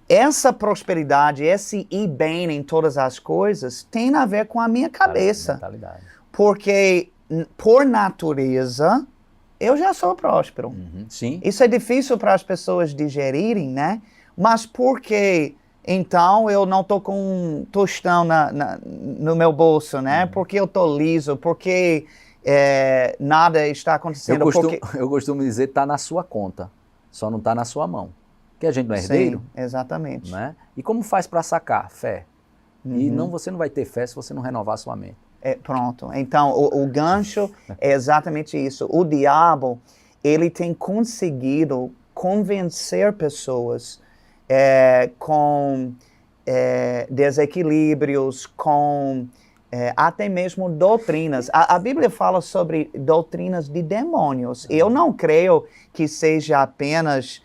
essa prosperidade, esse ir bem em todas as coisas, tem a ver com a minha cabeça. Mentalidade. Porque, por natureza, eu já sou próspero. Sim. Isso é difícil para as pessoas digerirem, né? Mas por que então eu não estou com um tostão no meu bolso, né? Porque eu estou liso, porque nada está acontecendo. Eu costumo dizer, está na sua conta, só não está na sua mão. Porque a gente não é herdeiro. Sim, exatamente. Né? E como faz para sacar? Fé. E você não vai ter fé se você não renovar a sua mente. Pronto. Então, o gancho é exatamente isso. O diabo, ele tem conseguido convencer pessoas com desequilíbrios, com até mesmo doutrinas. A Bíblia fala sobre doutrinas de demônios. Eu não creio que seja apenas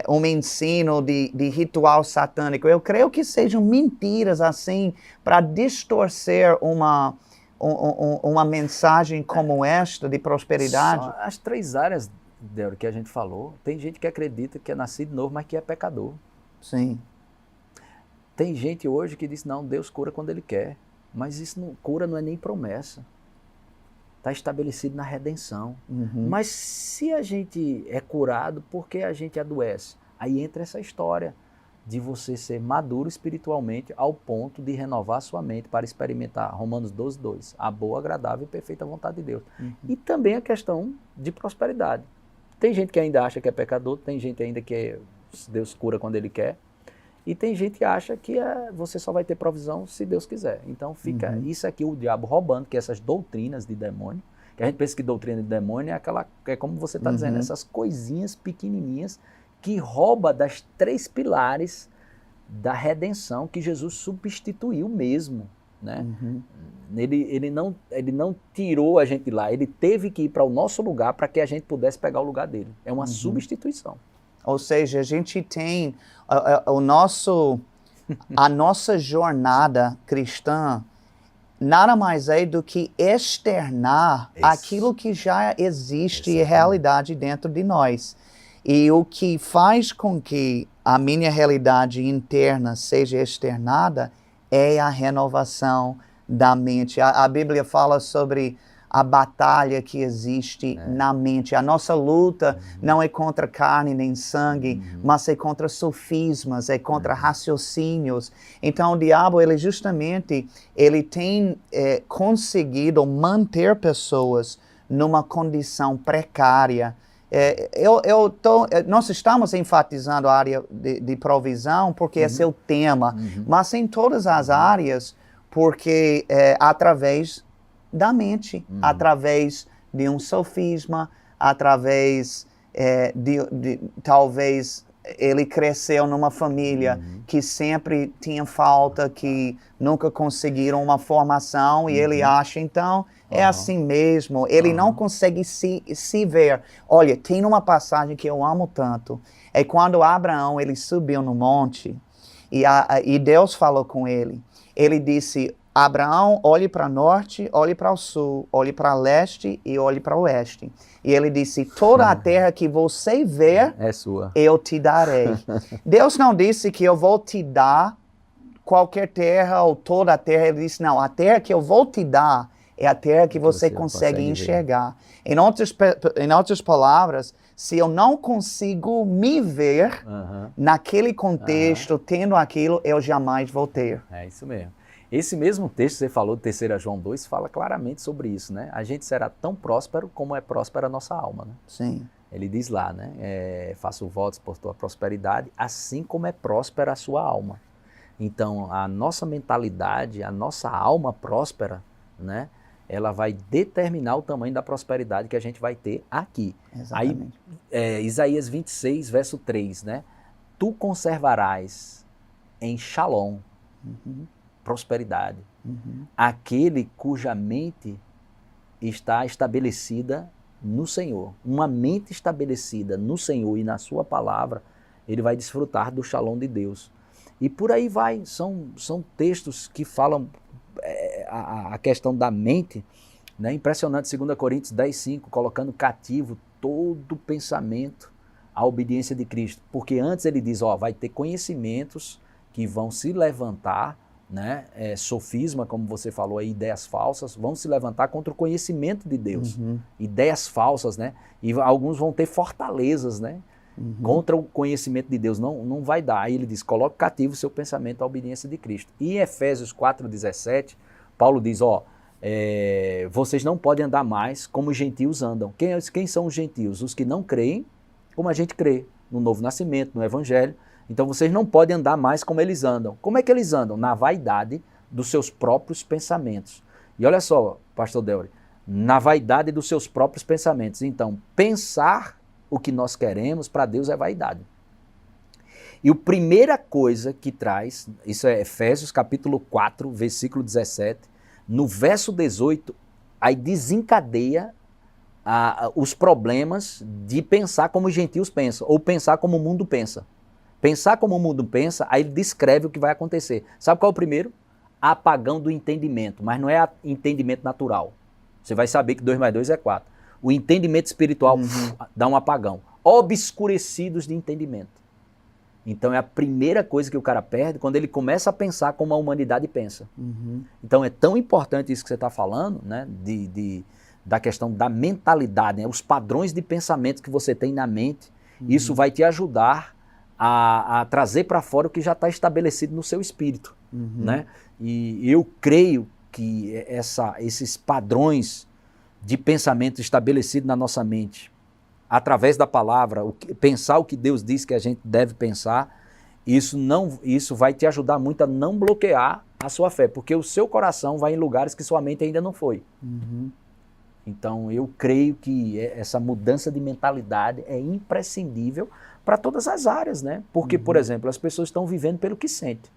um ensino de ritual satânico. Eu creio que sejam mentiras assim para distorcer uma mensagem como esta de prosperidade. Só as 3 áreas, Débora, que a gente falou. Tem gente que acredita que é nascido de novo, mas que é pecador. Sim. Tem gente hoje que diz, não, Deus cura quando Ele quer. Mas isso cura não é nem promessa. Está estabelecido na redenção. Mas se a gente é curado, por que a gente adoece? Aí entra essa história de você ser maduro espiritualmente ao ponto de renovar sua mente para experimentar Romanos 12:2, a boa, agradável e perfeita vontade de Deus. E também a questão de prosperidade. Tem gente que ainda acha que é pecador, tem gente ainda que Deus cura quando Ele quer, e tem gente que acha que você só vai ter provisão se Deus quiser. Então fica isso aqui, o diabo roubando, que essas doutrinas de demônio, que a gente pensa que doutrina de demônio é como você está dizendo, essas coisinhas pequenininhas que rouba das 3 pilares da redenção que Jesus substituiu mesmo. Né? Ele não tirou a gente de lá, ele teve que ir para o nosso lugar para que a gente pudesse pegar o lugar dele. É uma substituição. Ou seja, a gente tem a nossa jornada cristã nada mais é do que externar aquilo que já existe em realidade dentro de nós. E o que faz com que a minha realidade interna seja externada, é a renovação da mente. A Bíblia fala sobre a batalha que existe na mente. A nossa luta não é contra carne nem sangue, mas é contra sofismas, é contra raciocínios. Então o diabo, ele tem conseguido manter pessoas numa condição precária. Nós estamos enfatizando a área de provisão porque esse é o tema, mas em todas as áreas, porque através da mente, através de um sofisma, através talvez ele cresceu numa família que sempre tinha falta, que nunca conseguiram uma formação e ele acha, então, é assim mesmo. Ele não consegue se ver. Olha, tem uma passagem que eu amo tanto. É quando Abraão, ele subiu no monte e Deus falou com ele. Ele disse, Abraão, olhe para o norte, olhe para o sul, olhe para o leste e olhe para o oeste. E ele disse, toda a terra que você ver, é sua. Eu te darei. Deus não disse que eu vou te dar qualquer terra ou toda a terra. Ele disse, não, a terra que eu vou te dar é a terra que você consegue enxergar. Em outras palavras, se eu não consigo me ver naquele contexto, tendo aquilo, eu jamais vou ter. É isso mesmo. Esse mesmo texto que você falou, de 3 João 2, fala claramente sobre isso, né? A gente será tão próspero como é próspera a nossa alma, né? Sim. Ele diz lá, né? Faço votos por tua prosperidade, assim como é próspera a sua alma. Então, a nossa mentalidade, a nossa alma próspera, né? Ela vai determinar o tamanho da prosperidade que a gente vai ter aqui. Exatamente. Aí, Isaías 26, verso 3, né? Tu conservarás em Shalom, prosperidade, aquele cuja mente está estabelecida no Senhor. Uma mente estabelecida no Senhor e na sua palavra, ele vai desfrutar do Shalom de Deus. E por aí vai, são textos que falam a questão da mente, né? Impressionante, 2 Coríntios 10:5, colocando cativo todo pensamento à obediência de Cristo. Porque antes ele diz, vai ter conhecimentos que vão se levantar, né? Sofisma, como você falou aí, ideias falsas, vão se levantar contra o conhecimento de Deus. Ideias falsas, né? E alguns vão ter fortalezas, né? Contra o conhecimento de Deus. Não vai dar. Aí ele diz, coloque cativo o seu pensamento à obediência de Cristo. E em Efésios 4:17, Paulo diz, vocês não podem andar mais como os gentios andam. Quem são os gentios? Os que não creem como a gente crê, no novo nascimento, no evangelho. Então vocês não podem andar mais como eles andam. Como é que eles andam? Na vaidade dos seus próprios pensamentos. E olha só, pastor Delry, na vaidade dos seus próprios pensamentos. Então, pensar o que nós queremos para Deus é vaidade. E a primeira coisa que traz, isso é Efésios capítulo 4, versículo 17, no verso 18, aí desencadeia os problemas de pensar como os gentios pensam, ou pensar como o mundo pensa. Pensar como o mundo pensa, aí ele descreve o que vai acontecer. Sabe qual é o primeiro? Apagão do entendimento, mas não é entendimento natural. Você vai saber que 2 mais 2 é 4. O entendimento espiritual dá um apagão. Obscurecidos de entendimento. Então é a primeira coisa que o cara perde quando ele começa a pensar como a humanidade pensa. Então é tão importante isso que você está falando, né? Da questão da mentalidade, né? Os padrões de pensamento que você tem na mente. Isso vai te ajudar a trazer para fora o que já está estabelecido no seu espírito. Né? E eu creio que esses padrões de pensamento estabelecido na nossa mente, através da palavra, pensar o que Deus diz que a gente deve pensar, isso vai te ajudar muito a não bloquear a sua fé, porque o seu coração vai em lugares que sua mente ainda não foi. Então eu creio que essa mudança de mentalidade é imprescindível para todas as áreas, né? Porque, por exemplo, as pessoas estão vivendo pelo que sentem.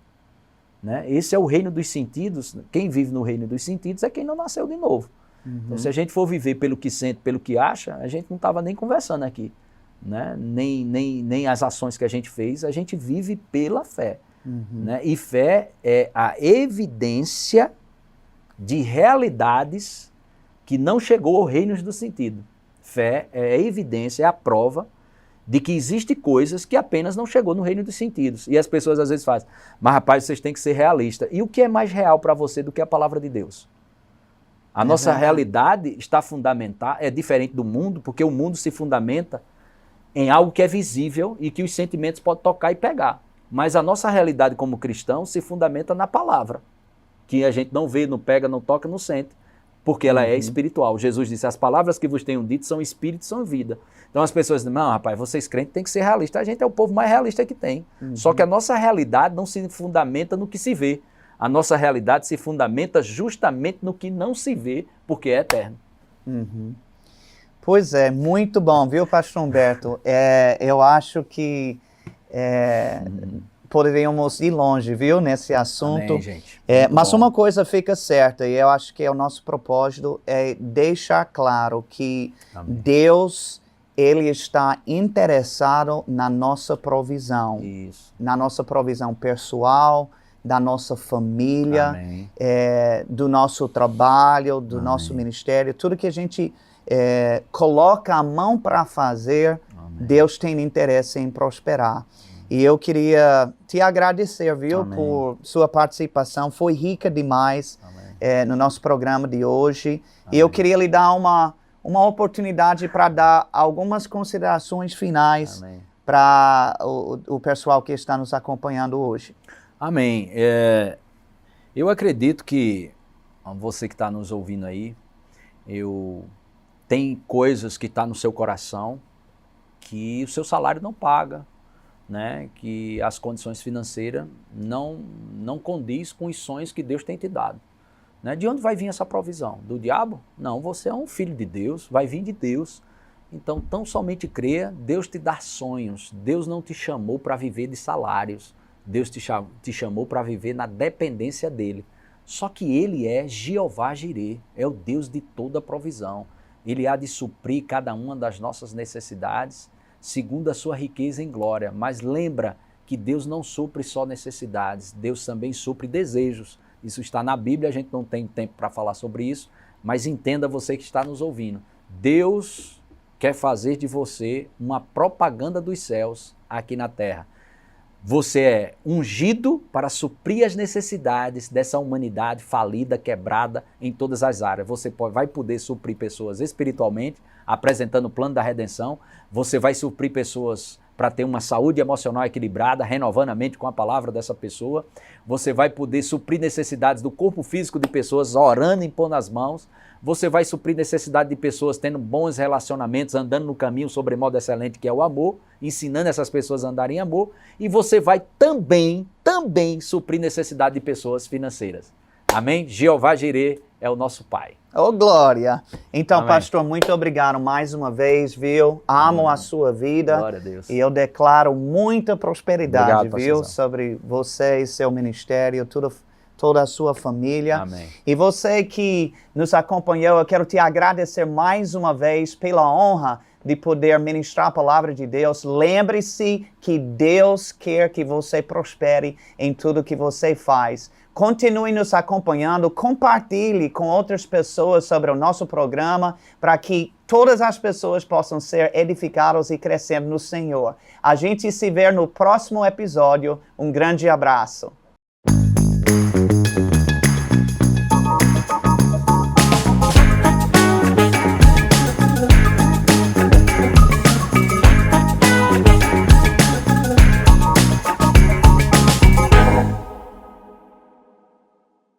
Né? Esse é o reino dos sentidos. Quem vive no reino dos sentidos é quem não nasceu de novo. Então, se a gente for viver pelo que sente, pelo que acha, a gente não estava nem conversando aqui. Né? Nem as ações que a gente fez, a gente vive pela fé. Né? E fé é a evidência de realidades que não chegou ao reino do sentido. Fé é a evidência, é a prova de que existem coisas que apenas não chegou no reino dos sentidos. E as pessoas às vezes fazem, mas rapaz, vocês têm que ser realistas. E o que é mais real para você do que a palavra de Deus? A nossa realidade está fundamentada, é diferente do mundo, porque o mundo se fundamenta em algo que é visível e que os sentimentos podem tocar e pegar. Mas a nossa realidade como cristão se fundamenta na palavra, que a gente não vê, não pega, não toca, não sente, porque ela é espiritual. Jesus disse, as palavras que vos tenho dito são espírito e são vida. Então as pessoas dizem, não, rapaz, vocês crentes têm que ser realistas. A gente é o povo mais realista que tem. Só que a nossa realidade não se fundamenta no que se vê. A nossa realidade se fundamenta justamente no que não se vê, porque é eterno. Pois é, muito bom, viu, pastor Humberto? Eu acho que poderíamos ir longe, viu, nesse assunto. Amém, gente. Mas uma coisa fica certa, e eu acho que é o nosso propósito, é deixar claro que Deus, Ele está interessado na nossa provisão. Isso. Na nossa provisão pessoal, da nossa família, do nosso trabalho, do nosso ministério, tudo que a gente coloca a mão para fazer, Deus tem interesse em prosperar. E eu queria te agradecer, viu, por sua participação, foi rica demais no nosso programa de hoje. E eu queria lhe dar uma oportunidade para dar algumas considerações finais para o pessoal que está nos acompanhando hoje. Amém. Eu acredito que você que está nos ouvindo aí, tem coisas que estão no seu coração que o seu salário não paga, né? Que as condições financeiras não condiz com os sonhos que Deus tem te dado. Né? De onde vai vir essa provisão? Do diabo? Não, você é um filho de Deus, vai vir de Deus. Então, tão somente creia, Deus te dá sonhos. Deus não te chamou para viver de salários. Deus te chamou para viver na dependência dEle. Só que Ele é Jeová Jireh, é o Deus de toda provisão. Ele há de suprir cada uma das nossas necessidades, segundo a sua riqueza em glória. Mas lembra que Deus não supre só necessidades, Deus também supre desejos. Isso está na Bíblia, a gente não tem tempo para falar sobre isso, mas entenda você que está nos ouvindo. Deus quer fazer de você uma propaganda dos céus aqui na terra. Você é ungido para suprir as necessidades dessa humanidade falida, quebrada em todas as áreas. Você vai poder suprir pessoas espiritualmente, apresentando o plano da redenção. Você vai suprir pessoas para ter uma saúde emocional equilibrada, renovando a mente com a palavra dessa pessoa. Você vai poder suprir necessidades do corpo físico de pessoas orando e impondo as mãos. Você vai suprir necessidade de pessoas tendo bons relacionamentos, andando no caminho sobremodo excelente que é o amor, ensinando essas pessoas a andarem em amor. E você vai também suprir necessidade de pessoas financeiras. Amém? Jeová Jireh é o nosso Pai. Oh, glória! Então, Amém. pastor, muito obrigado mais uma vez, viu? Amo a sua vida. Glória a Deus. E eu declaro muita prosperidade, Obrigado, viu? pastorzão. Sobre você e seu ministério, toda a sua família. Amém. E você que nos acompanhou, eu quero te agradecer mais uma vez pela honra de poder ministrar a palavra de Deus. Lembre-se que Deus quer que você prospere em tudo que você faz. Continue nos acompanhando, compartilhe com outras pessoas sobre o nosso programa para que todas as pessoas possam ser edificadas e crescendo no Senhor. A gente se vê no próximo episódio. Um grande abraço.